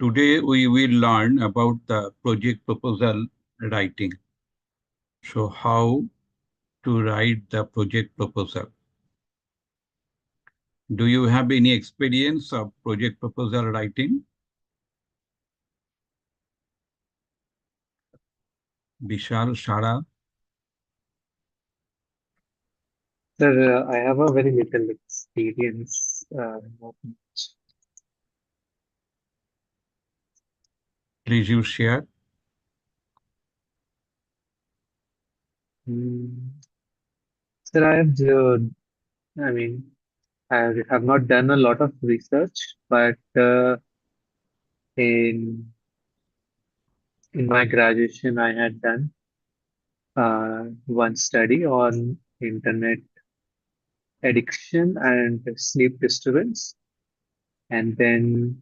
Today we will learn about the project proposal writing. So how to write the project proposal. Do you have any experience of project proposal writing? Vishal, Shara, Sir, I have a very little experience. Not much. please you share. Hmm. Sir, I mean, I have not done a lot of research, but in my graduation, I had done one study on internet addiction and sleep disturbance, and then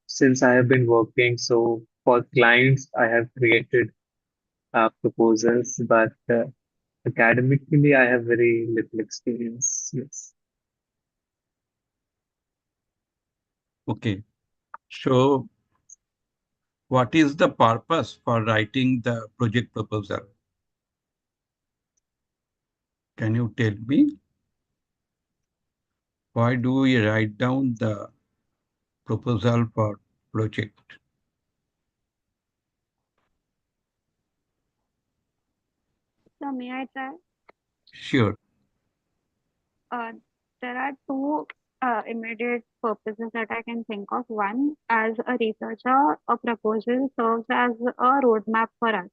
since I have been working, so for clients, I have created proposals, but academically, I have very little experience. Yes. Okay. So what is the purpose for writing the project proposal? Can you tell me? Why do we write down the proposal for project? So may I try? Sure. Uh, there are two immediate purposes that I can think of. One, as a researcher, a proposal serves as a roadmap for us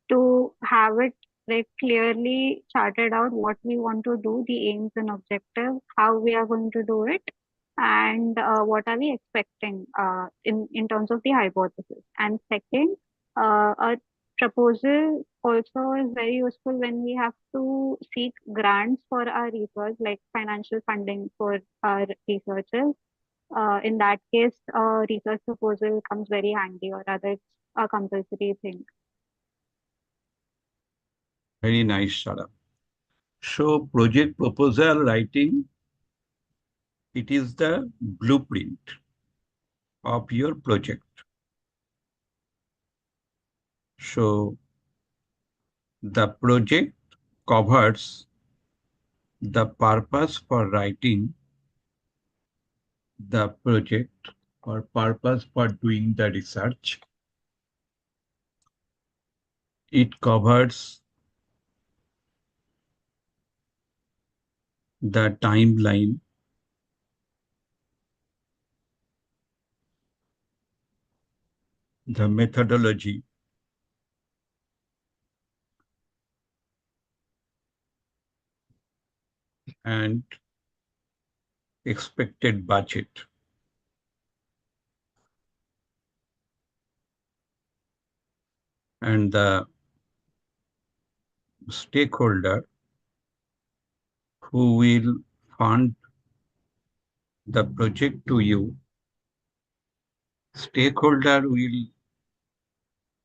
to have it like clearly charted out what we want to do, the aims and objectives, how we are going to do it, and what are we expecting in terms of the hypothesis. And second, a proposal also is very useful when we have to seek grants for our research, like financial funding for our researchers. In that case, a research proposal comes very handy, or rather, it's a compulsory thing. Very nice, Shara. So project proposal writing, it is the blueprint of your project. So the project covers the purpose for writing the project or purpose for doing the research. It covers the timeline, the methodology, and expected budget. And the stakeholder who will fund the project to you, stakeholder will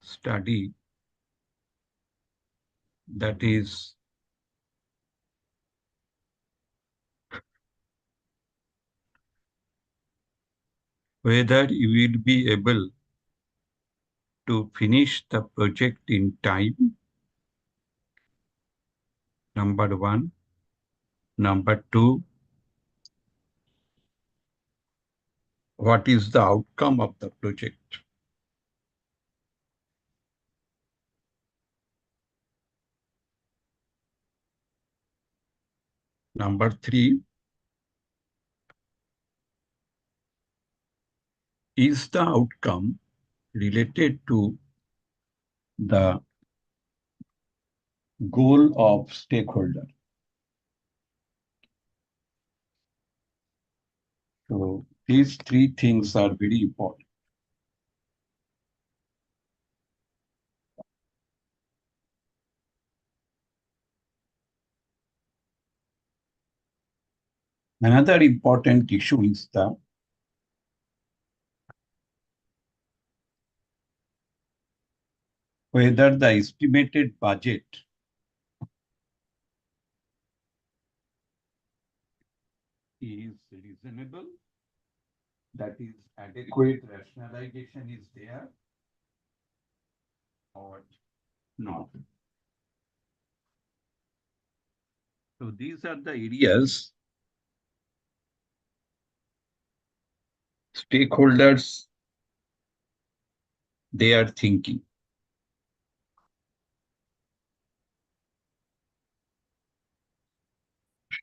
study, that is whether you will be able to finish the project in time, number one. Number two, what is the outcome of the project? Number three, is the outcome related to the goal of stakeholder? So these three things are very important. Another important issue is the whether the estimated budget is reasonable that is adequate rationalization is there or not. So these are the areas stakeholders they are thinking.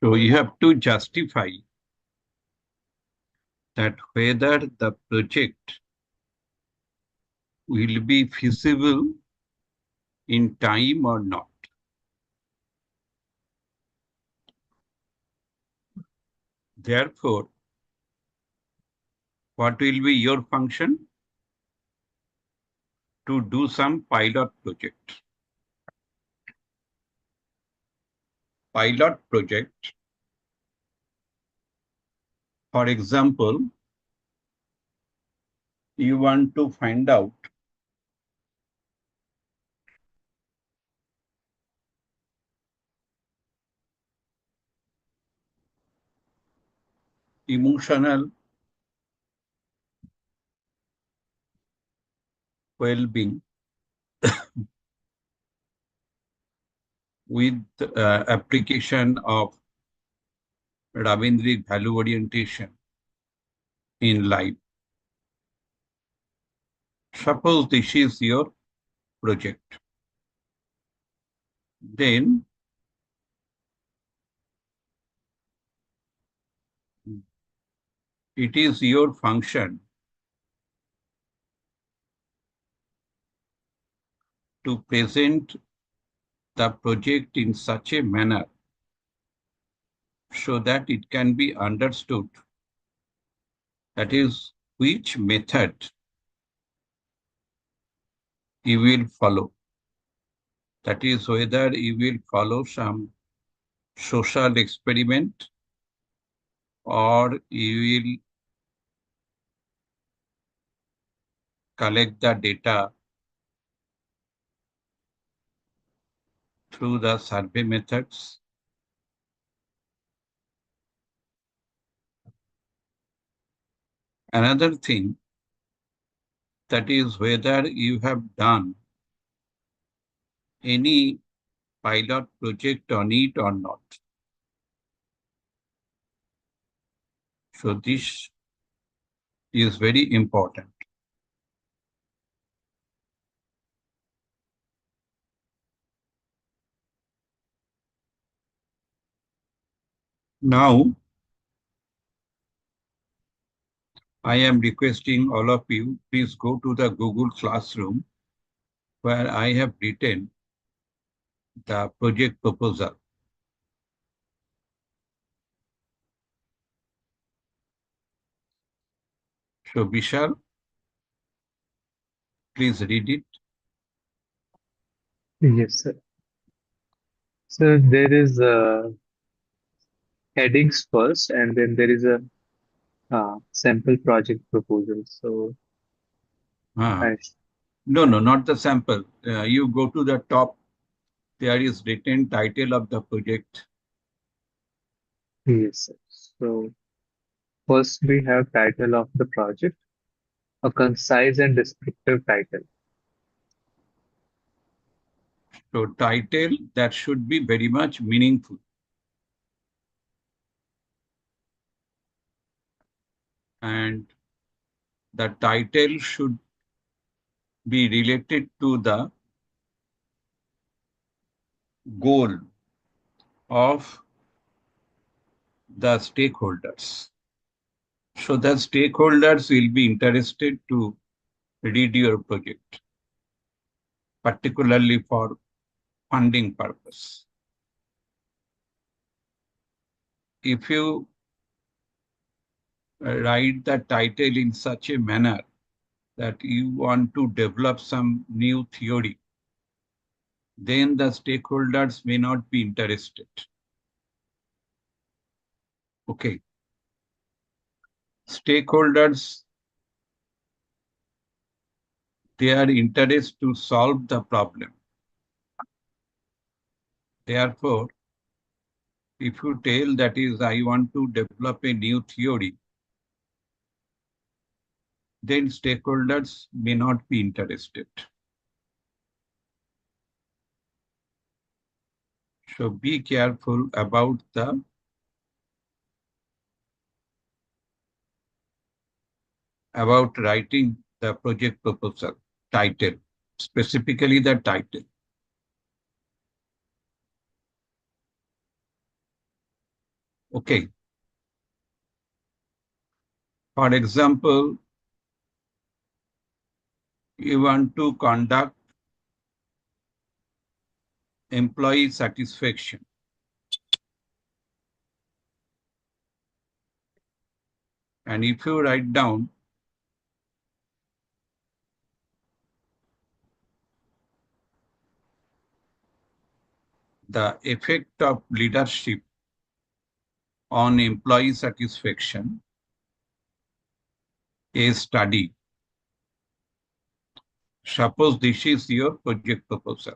So you have to justify that whether the project will be feasible in time or not. Therefore, what will be your function? To do some pilot project. Pilot project, for example, you want to find out emotional well-being with application of Ravindric value orientation in life. Suppose this is your project. Then it is your function to present the project in such a manner so that it can be understood, that is, which method you will follow. That is, whether you will follow some social experiment or you will collect the data through the survey methods. Another thing, that is whether you have done any pilot project on it or not. So this is very important. Now, I am requesting all of you, please go to the Google Classroom where I have written the project proposal. So Vishal, please read it. Yes, sir. So there is headings first, and then there is a sample project proposal. So Ah, I, no, not the sample. You go to the top. There is written title of the project. yes, sir. So first we have title of the project, a concise and descriptive title. So title that should be very much meaningful. And the title should be related to the goal of the stakeholders. So the stakeholders will be interested to read your project, particularly for funding purpose. If you write the title in such a manner that you want to develop some new theory, then the stakeholders may not be interested. Okay. Stakeholders, they are interested to solve the problem. Therefore, if you tell that is, I want to develop a new theory, then stakeholders may not be interested. So be careful about writing the project proposal title, specifically the title. Okay. For example, you want to conduct employee satisfaction. And if you write down the effect of leadership on employee satisfaction, a study. Suppose this is your project proposal.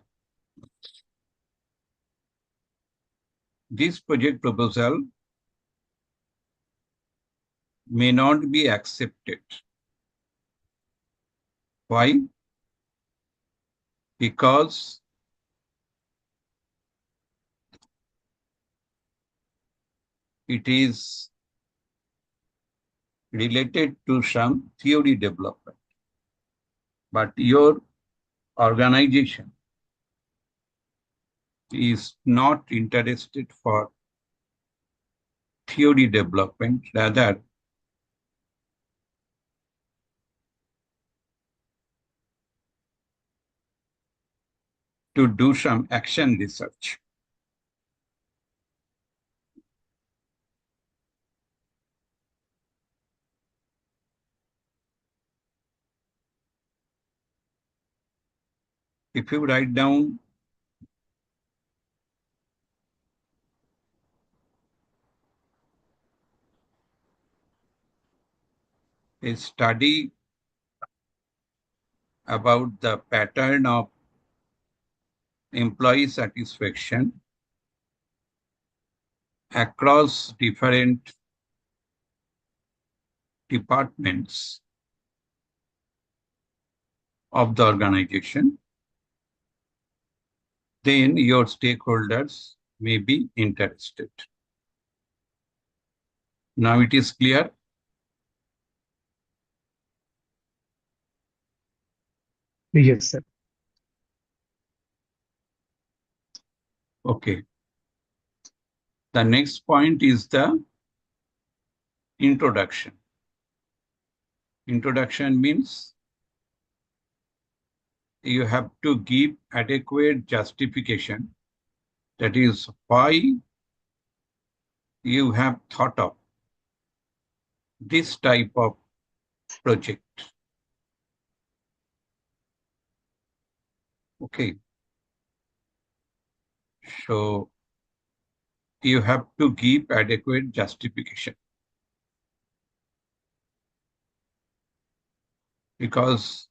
This project proposal may not be accepted. Why? Because it is related to some theory development. But your organization is not interested for theory development, rather to do some action research. If you write down a study about the pattern of employee satisfaction across different departments of the organization, then your stakeholders may be interested. Now it is clear? Yes, sir. Okay. The next point is the introduction. Introduction means you have to give adequate justification. That is why you have thought of this type of project. Okay. So you have to give adequate justification. Because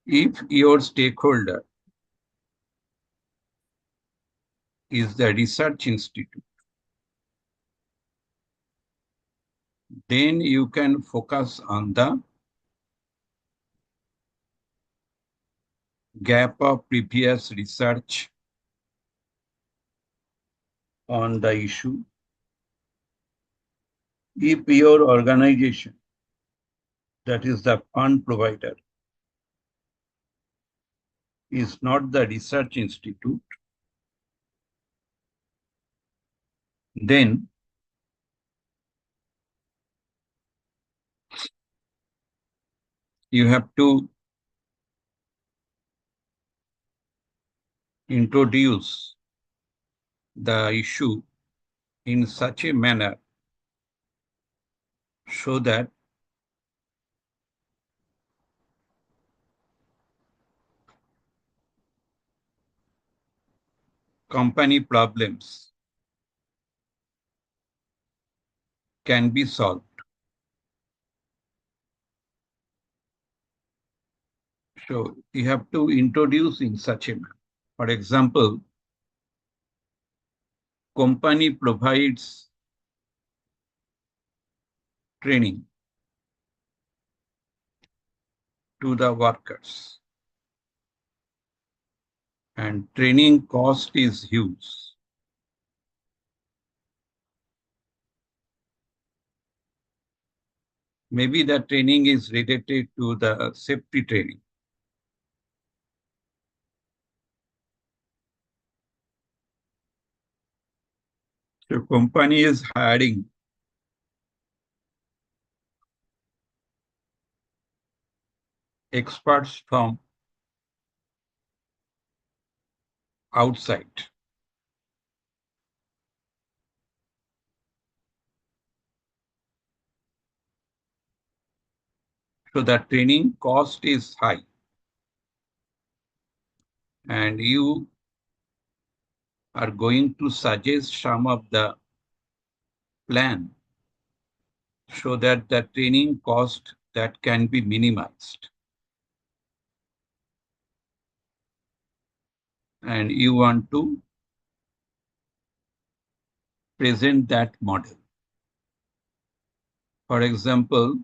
if your stakeholder is the research institute, then you can focus on the gap of previous research on the issue. If your organization, that is the fund provider, is not the research institute, then you have to introduce the issue in such a manner so that company problems can be solved. So you have to introduce in such a manner. For example, company provides training to the workers. And training cost is huge. Maybe the training is related to the safety training. So company is hiring experts from outside. So the training cost is high. And you are going to suggest some of the plan so that the training cost that can be minimized. And you want to present that model. For example,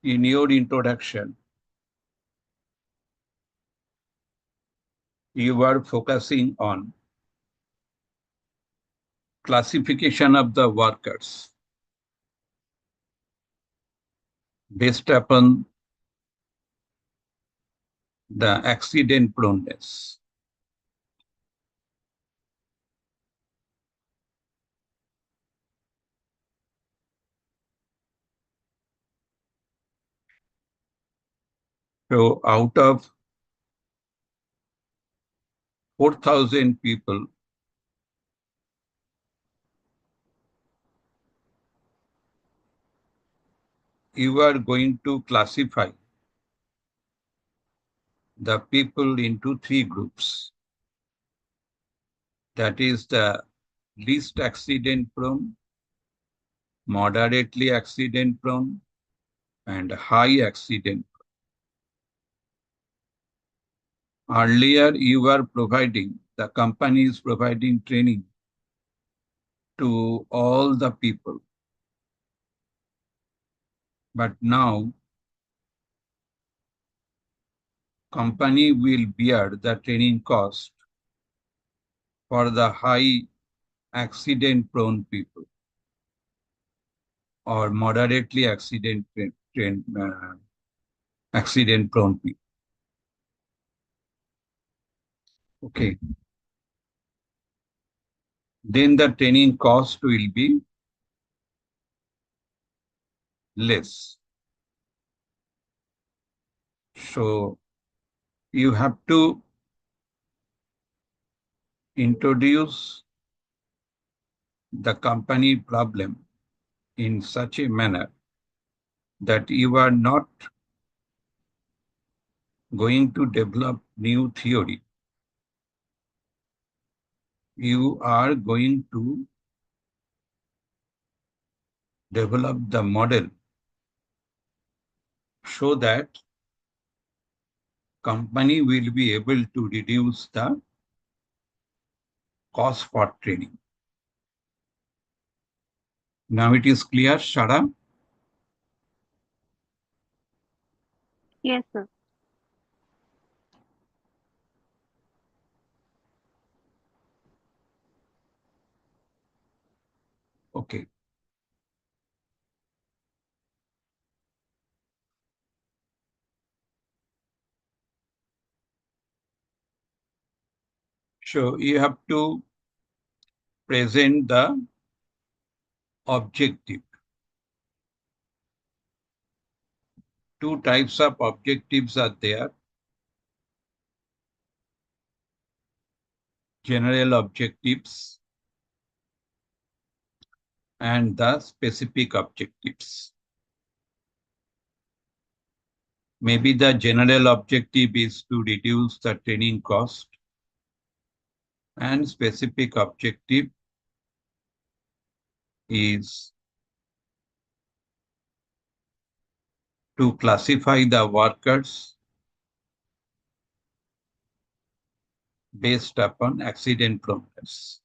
in your introduction, you are focusing on classification of the workers based upon the accident proneness. So out of 4,000 people, you are going to classify the people into three groups. That is the least accident prone, moderately accident prone, and high accident. Earlier, you were providing, the company is providing training to all the people. But now, company will bear the training cost for the high accident prone people or moderately accident prone people. Okay. Then the training cost will be less. So you have to introduce the company problem in such a manner that you are not going to develop new theory. You are going to develop the model so that company will be able to reduce the cost for training. Now it is clear, Shara? Yes, sir. Okay. So you have to present the objective. Two types of objectives are there. General objectives and the specific objectives. Maybe the general objective is to reduce the training cost, and specific objective is to classify the workers based upon accident proneness.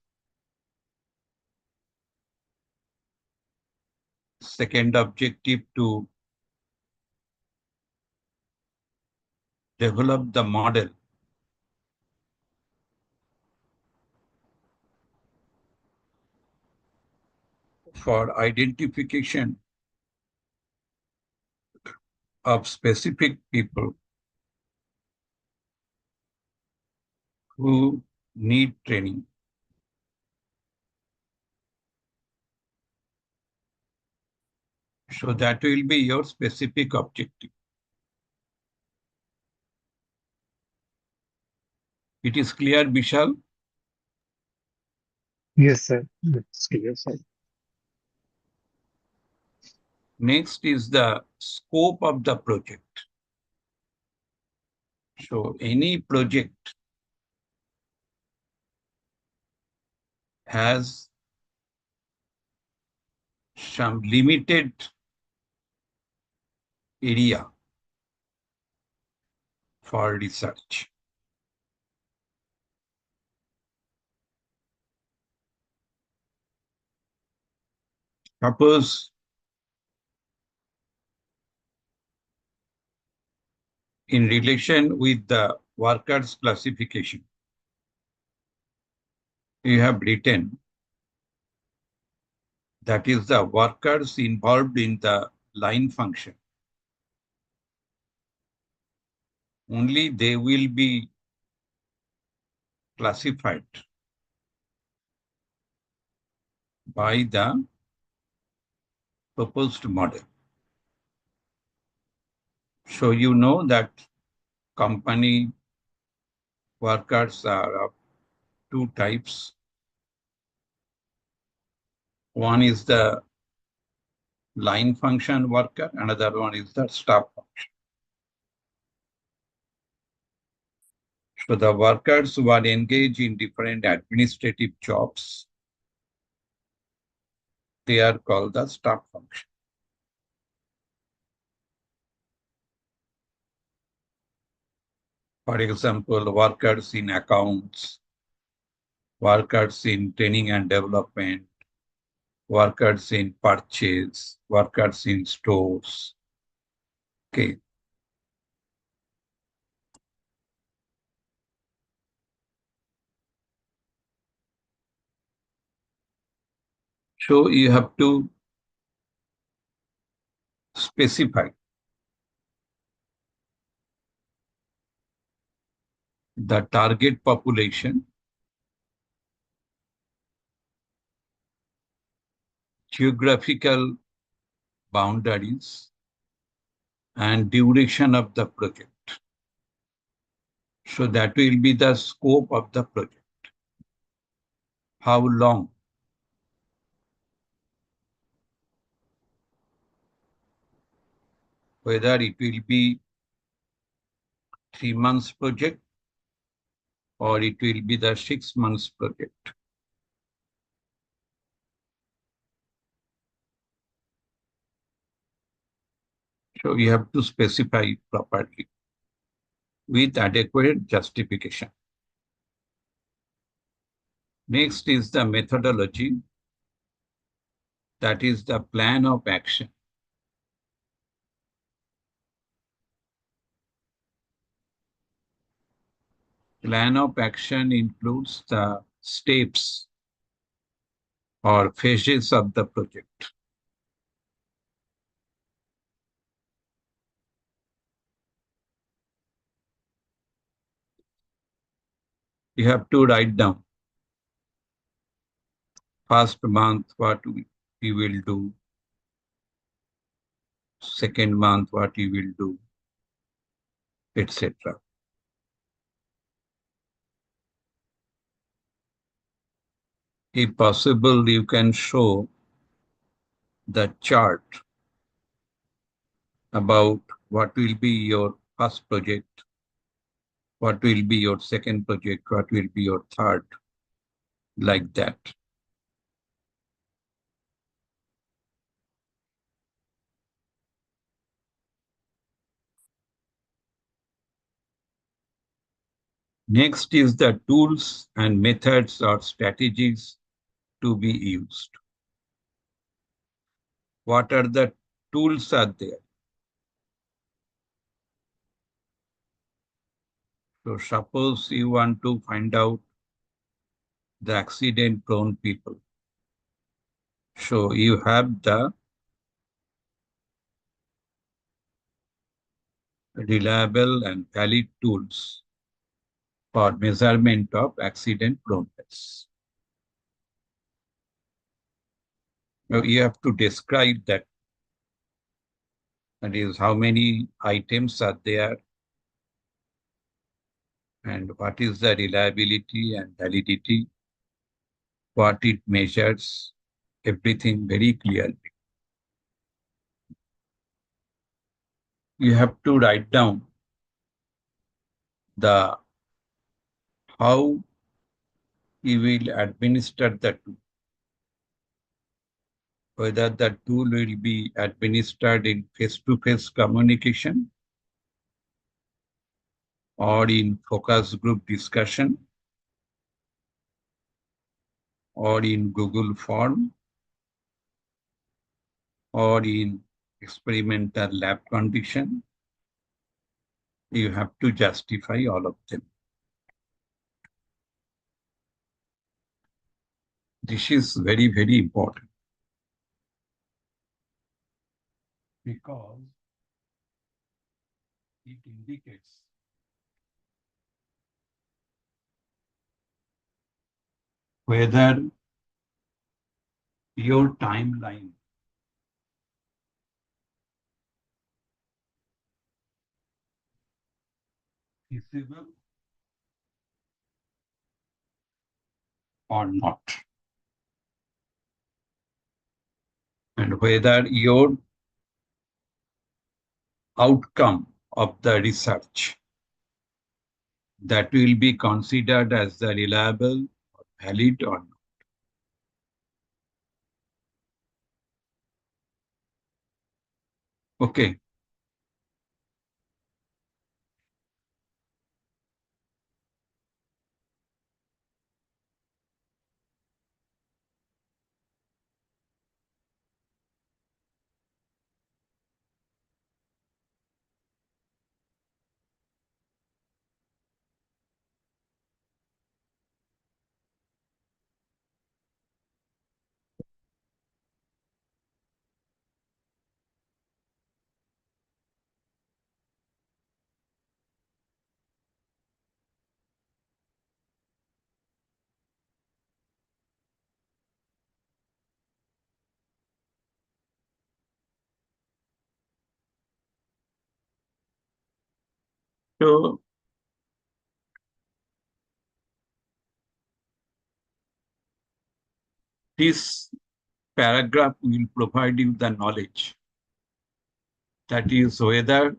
Second objective, to develop the model for identification of specific people who need training. So that will be your specific objective. It is clear, Vishal? Yes, sir. It's clear, sir. Next is the scope of the project. So any project has some limited area for research. Suppose in relation with the workers classification, you have written that is the workers involved in the line function. Only they will be classified by the proposed model. So you know that company workers are of two types. One is the line function worker, another one is the staff function. So the workers who are engaged in different administrative jobs, they are called the staff function. For example, workers in accounts, workers in training and development, workers in purchase, workers in stores. Okay. So you have to specify the target population, geographical boundaries, and duration of the project. So that will be the scope of the project. How long? Whether it will be 3 months project or it will be the 6 months project. So you have to specify properly with adequate justification. Next is the methodology, that is the plan of action. Plan of action includes the steps or phases of the project. You have to write down first month what we will do, second month what you will do, etc. If possible, you can show the chart about what will be your first project, what will be your second project, what will be your third, like that. Next is the tools and methods or strategies to be used. What are the tools are there? So suppose you want to find out the accident prone people. So you have the reliable and valid tools for measurement of accident proneness. Now you have to describe that. That is, how many items are there and what is the reliability and validity, what it measures, everything very clearly. You have to write down the how you will administer the tool, whether the tool will be administered in face-to-face communication or in focus group discussion or in Google Form or in experimental lab condition. You have to justify all of them. This is very, very important because it indicates whether your timeline is feasible or not, and whether your outcome of the research that will be considered as the reliable or valid or not. Okay. So this paragraph will provide you the knowledge. That is whether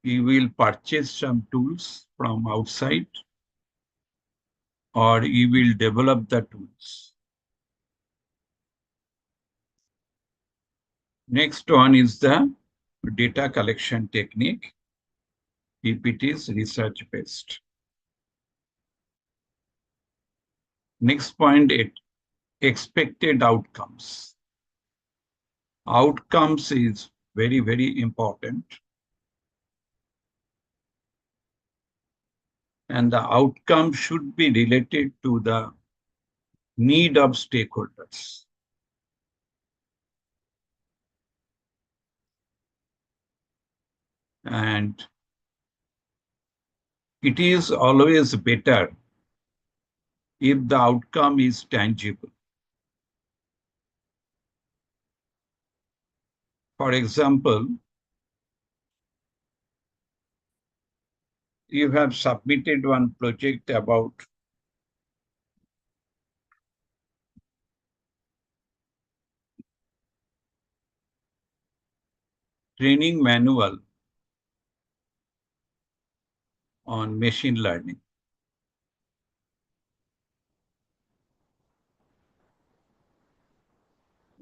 you will purchase some tools from outside or you will develop the tools. Next one is the data collection technique, if it is research-based. Next point, expected outcomes. Outcomes is very, very important. And the outcome should be related to the need of stakeholders. And it is always better if the outcome is tangible. For example, you have submitted one project about training manual on machine learning.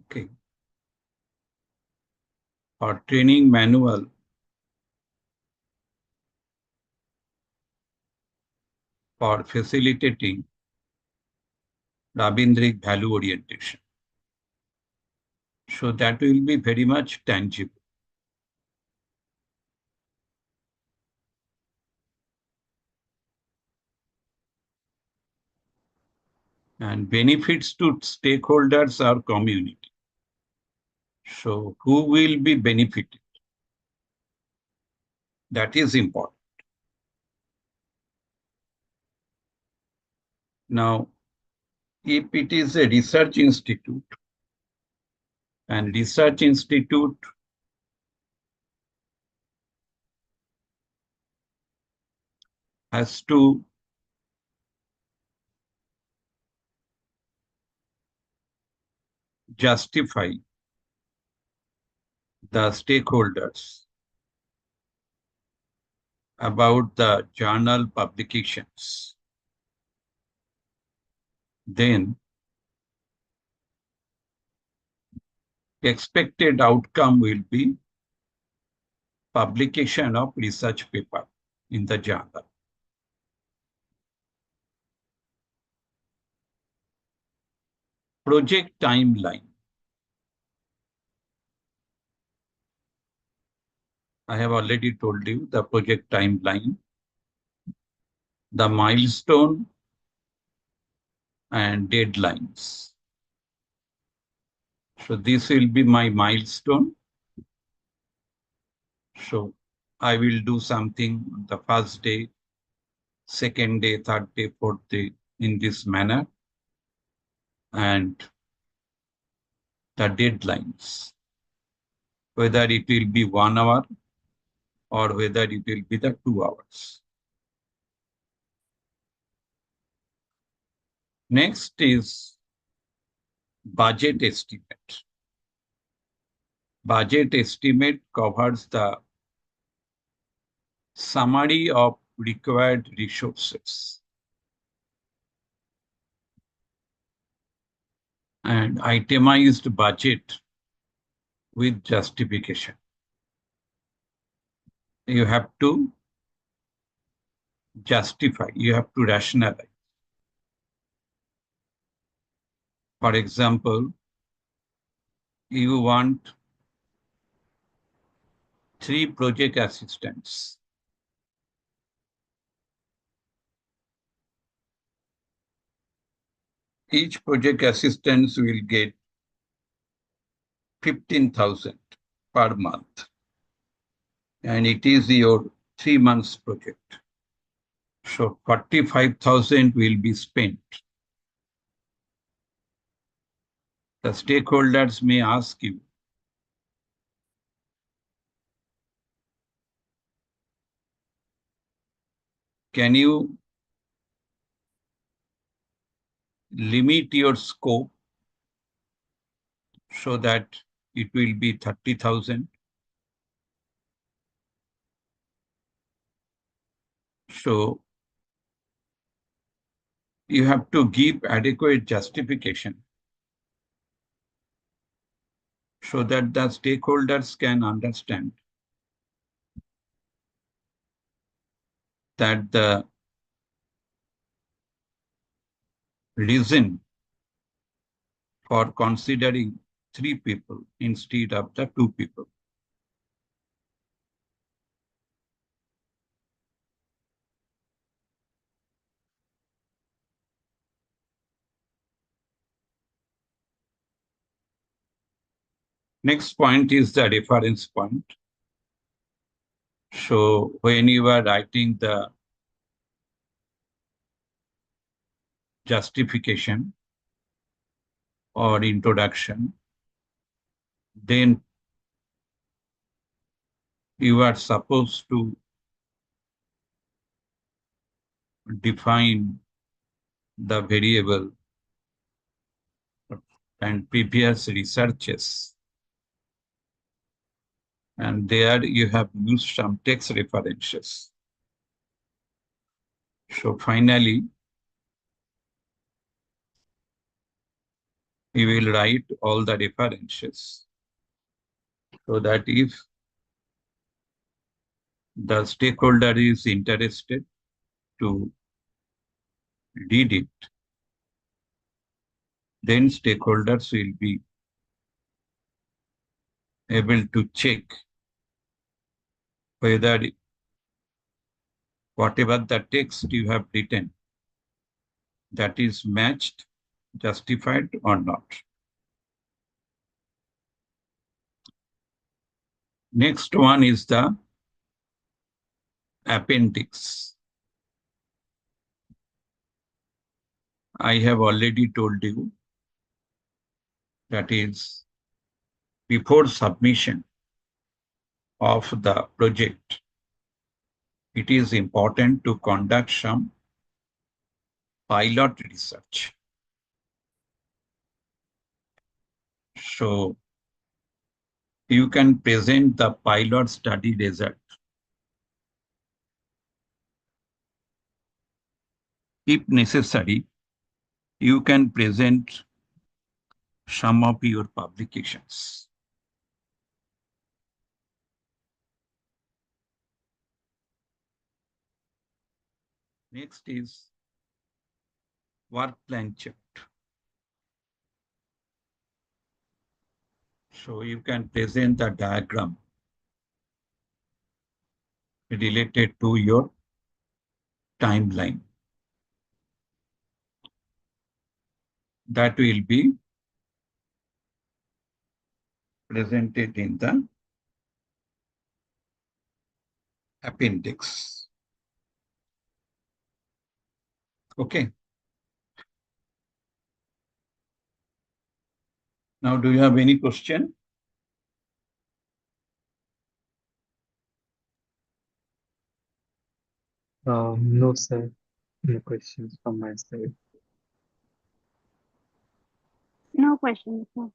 Okay. Or training manual for facilitating Rabindric value orientation. So that will be very much tangible. And benefits to stakeholders or community. So who will be benefited? That is important. Now, if it is a research institute, and research institute has to justify the stakeholders about the journal publications, then expected outcome will be publication of research paper in the journal. Project timeline. I have already told you the project timeline, the milestone and deadlines. So this will be my milestone. So I will do something the first day, second day, third day, fourth day in this manner. And the deadlines, whether it will be 1 hour or whether it will be the 2 hours. Next is budget estimate. Budget estimate covers the summary of required resources and itemized budget with justification. You have to justify, you have to rationalize. For example, you want 3 project assistants. Each project assistant will get 15,000 per month. And it is your 3 months project. So 45,000 will be spent. The stakeholders may ask you, can you limit your scope so that it will be 30,000? So you have to give adequate justification so that the stakeholders can understand that the reason for considering 3 people instead of the 2 people. Next point is the reference point. So when you are writing the justification or introduction, then you are supposed to define the variable and previous researches. And there you have used some text references. So finally, you will write all the references so that if the stakeholder is interested to did it, then stakeholders will be able to check whether whatever the text you have written, that is matched, justified or not. Next one is the appendix. I have already told you that is before submission of the project, it is important to conduct some pilot research. So you can present the pilot study result. If necessary, you can present some of your publications. Next is work plan chart. So you can present the diagram related to your timeline. That will be presented in the appendix. Okay. Now, do you have any question? No, sir. No questions from my side. No questions, sir.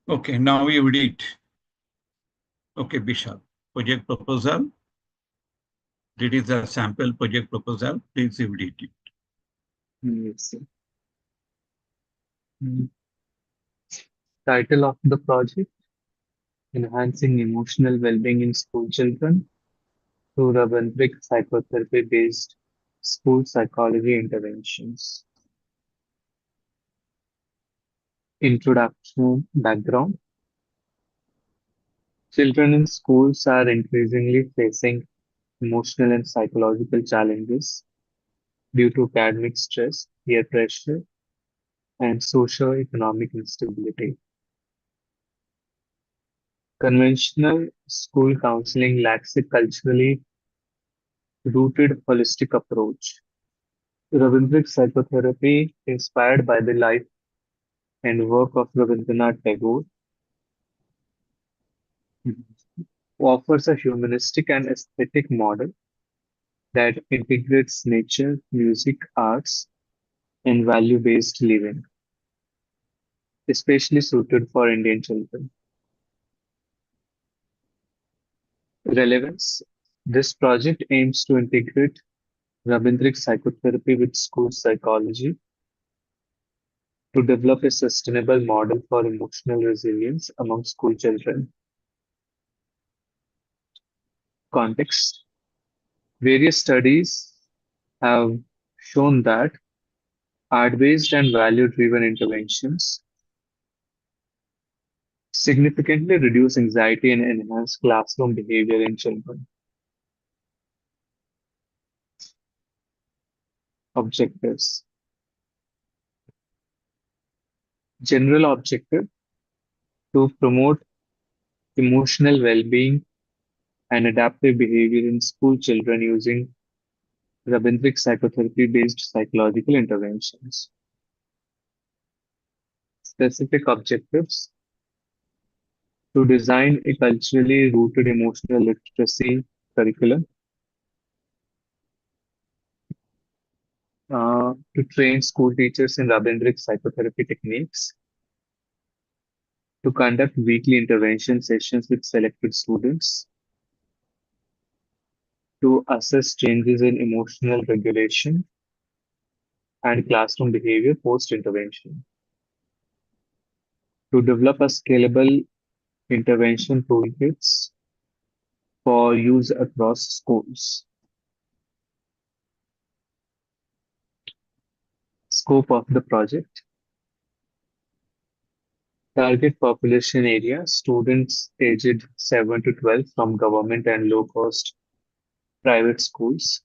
Okay, now you read. Okay, Bishal, project proposal. This is a sample project proposal. Please you read it. Yes, sir. Mm. Title of the project: Enhancing Emotional Well-being in School Children through Ravindric Psychotherapy-Based School Psychology Interventions. Introduction background. Children in schools are increasingly facing emotional and psychological challenges due to academic stress, peer pressure, and socio-economic instability. Conventional school counseling lacks a culturally rooted holistic approach. Ravindric psychotherapy, inspired by the life and work of Rabindranath Tagore, offers a humanistic and aesthetic model that integrates nature, music, arts, and value-based living, especially suited for Indian children. Relevance. This project aims to integrate Rabindric psychotherapy with school psychology to develop a sustainable model for emotional resilience among school children. Context. Various studies have shown that art-based and value-driven interventions significantly reduce anxiety and enhance classroom behavior in children. Objectives. General objective: to promote emotional well-being and adaptive behavior in school children using Rabindric psychotherapy-based psychological interventions. Specific objectives: to design a culturally rooted emotional literacy curriculum, to train school teachers in Rabindric psychotherapy techniques, to conduct weekly intervention sessions with selected students, to assess changes in emotional regulation and classroom behavior post-intervention, to develop a scalable intervention toolkits for use across schools. Scope of the project. Target population area, students aged 7 to 12 from government and low-cost private schools.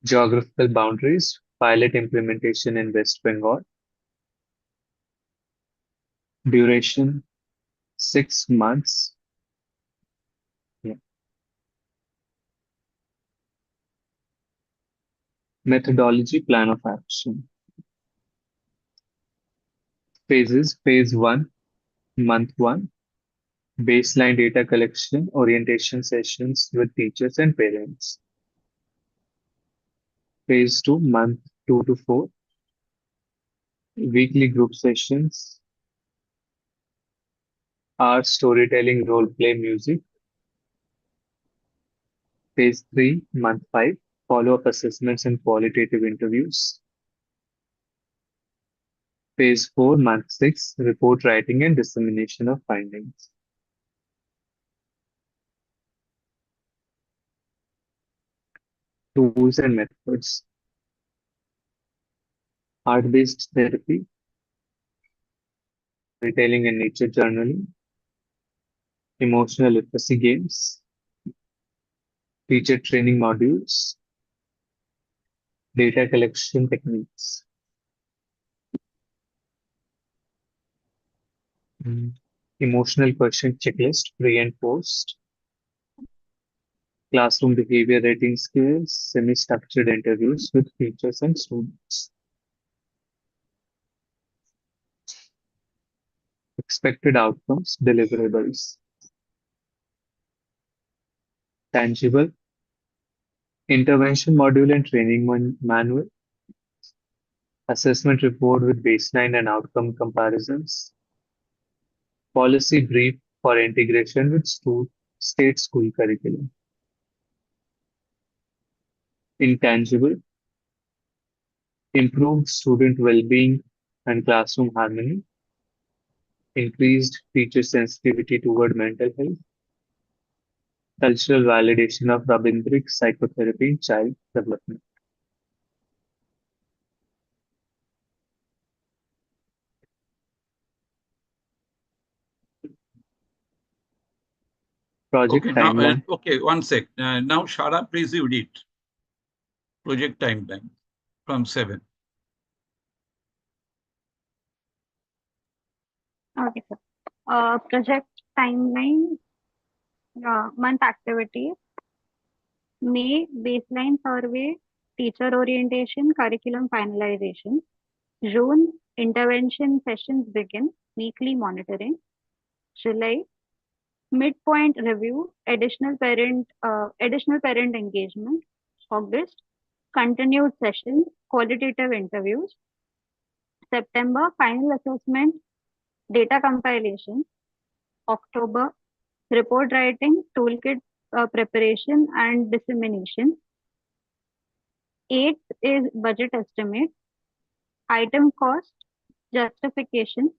Geographical boundaries, pilot implementation in West Bengal. Duration, 6 months. Yeah. Methodology, plan of action. Phases, phase 1, month 1, baseline data collection, orientation sessions with teachers and parents. Phase 2, month 2 to 4, weekly group sessions, art, storytelling, role play, music. Phase 3, month 5, follow-up assessments and qualitative interviews. Phase 4, month 6, report writing and dissemination of findings. Tools and methods. Art-based therapy, storytelling and nature journaling, emotional literacy games, teacher training modules, data collection techniques. Mm. Emotional quotient checklist, pre and post, classroom behavior rating scales, semi-structured interviews with teachers and students. Expected outcomes, deliverables. Tangible, intervention module and training manual, assessment report with baseline and outcome comparisons, policy brief for integration with state school curriculum. Intangible, improved student well-being and classroom harmony, increased teacher sensitivity toward mental health, cultural validation of Rabindra's psychotherapy in child development. Project Okay, now, timeline. okay, one sec. Now, Shara, please read it. Project timeline from 7. Okay, sir. Project timeline, month activity, May baseline survey, teacher orientation, curriculum finalization. June intervention sessions begin, weekly monitoring. July midpoint review, additional parent engagement. August continued sessions, qualitative interviews. September final assessment, data compilation. October report writing, toolkit preparation and dissemination. 8th is budget estimate, item cost, justification,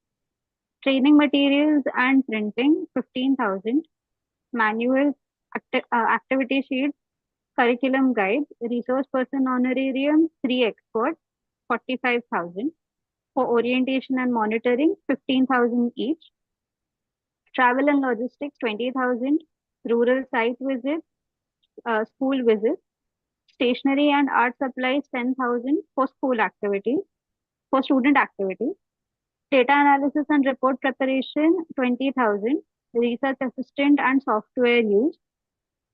training materials and printing 15,000, manual activity sheets, curriculum guide, resource person honorarium, 3 experts, 45,000. For orientation and monitoring, 15,000 each. Travel and logistics, 20,000. Rural site visits, school visits. Stationery and art supplies, 10,000 for school activities, for student activities. Data analysis and report preparation, 20,000. Research assistant and software use.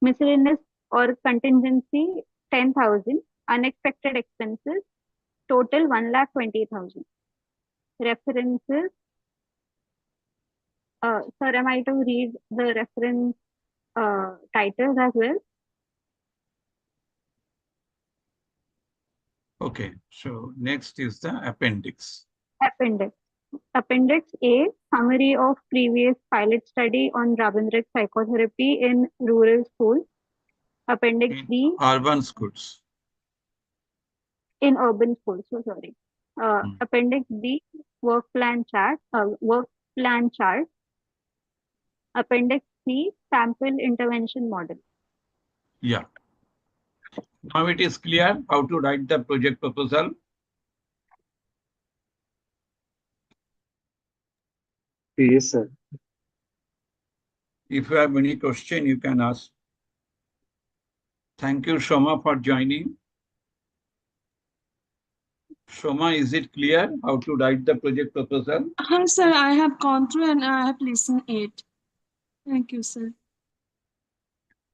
Miscellaneous or contingency, 10,000. Unexpected expenses, total 1,20,000. References. Sir, am I to read the reference titles as well? Okay, so next is the appendix. Appendix. Appendix A, summary of previous pilot study on Rabindra's psychotherapy in rural schools. Appendix In B, urban schools. in urban schools. So sorry. Appendix B, work plan chart. Work plan chart. Appendix C, sample intervention model. Yeah. Now it is clear how to write the project proposal. Yes, sir. If you have any question, you can ask. Thank you, Shoma, for joining. Shoma, is it clear how to write the project proposal? Hi, sir. I have gone through and I have listened it. Thank you, sir.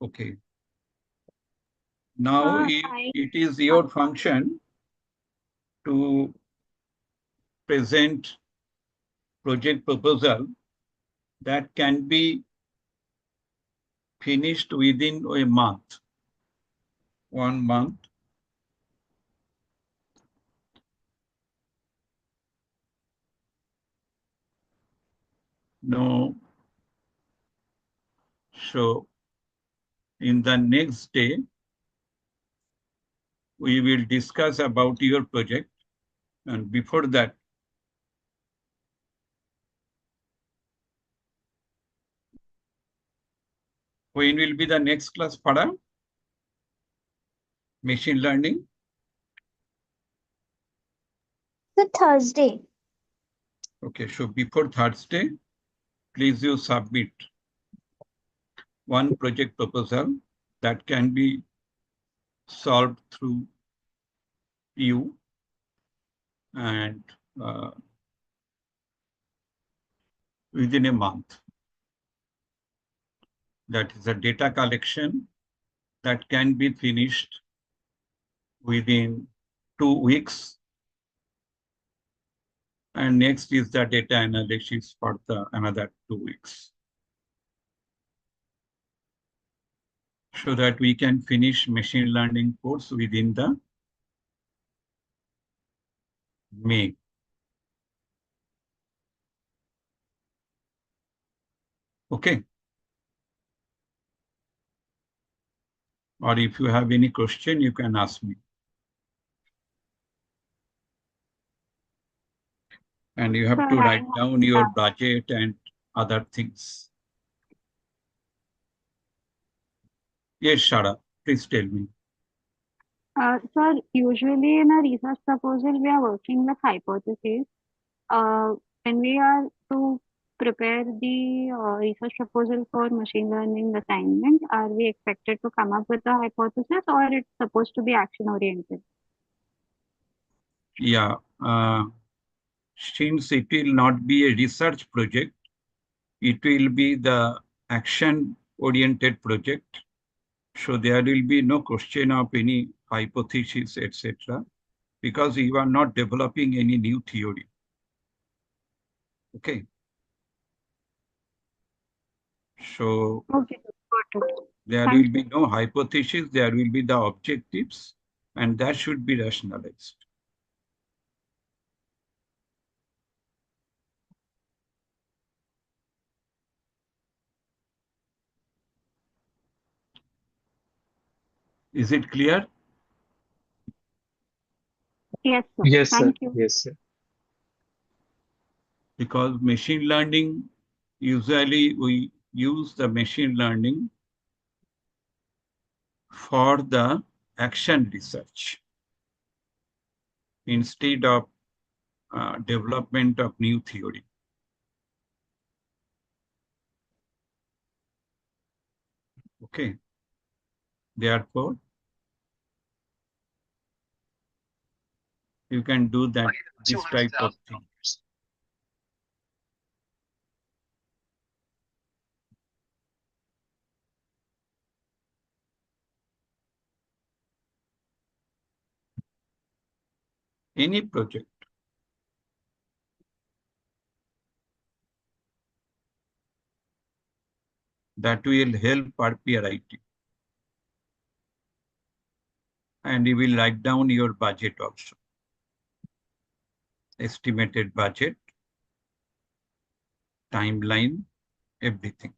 Okay. Now it is your function to present project proposal that can be finished within a month, 1 month. No. So in the next day, we will discuss about your project. And before that, when will be the next class, Pada? Machine learning? The Thursday. Okay, so before Thursday, please you submit one project proposal that can be solved through you and within a month. That is a data collection that can be finished within 2 weeks. And next is the data analysis for the another 2 weeks. So that we can finish machine learning course within the May. Okay. Or if you have any question, you can ask me. And you have to write down your budget and other things. Yes, Shara, please tell me. Sir, usually in a research proposal, we are working with hypotheses. When we are to prepare the research proposal for machine learning assignment, are we expected to come up with a hypothesis or it's supposed to be action oriented? Yeah, since it will not be a research project, it will be the action-oriented project. So there will be no question of any hypothesis, etc., because you are not developing any new theory. Okay. So Okay, got it. there Thank will be no hypothesis, there will be the objectives, and that should be rationalized. Is it clear? Yes, sir. Yes, sir. Thank you. Yes, sir. Because machine learning, usually we use the machine learning for the action research instead of development of new theory. Okay. Therefore, you can do that, this type of thing. Any project that will help RPRIT. And you will write down your budget also. Estimated budget, timeline, everything.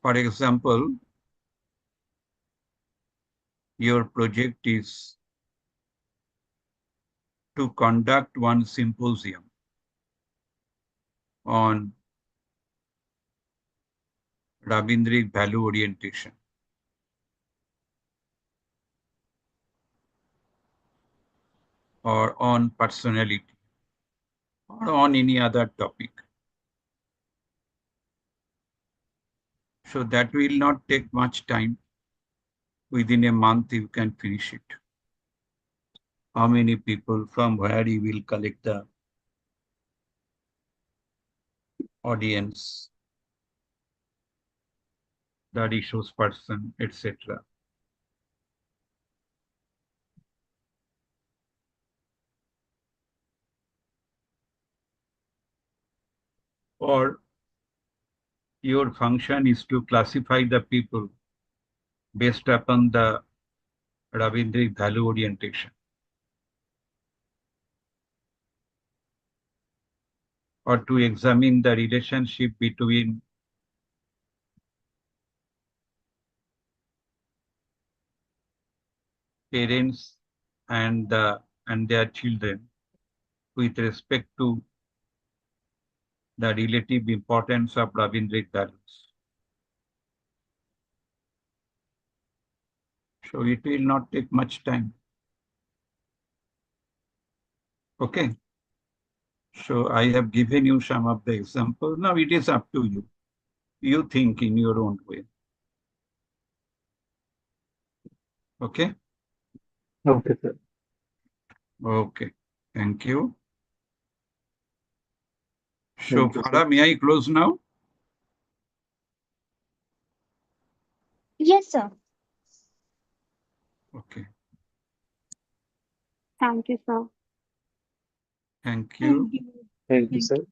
For example, your project is to conduct one symposium on Rabindric value orientation or on personality or on any other topic. So that will not take much time. Within a month, you can finish it. How many people, from where you will collect the audience, the resource person, etc. Or your function is to classify the people based upon the Ravindric value orientation, or to examine the relationship between parents and their children with respect to the relative importance of Ravindric values. So it will not take much time. Okay. So I have given you some of the examples. Now it is up to you. You think in your own way. Okay. Okay, sir. Okay. Thank you. So Thank you, sir. Farah, may I close now? Yes, sir. Okay. Thank you, sir. Thank Thank you. you. Thank you, Thank sir. you.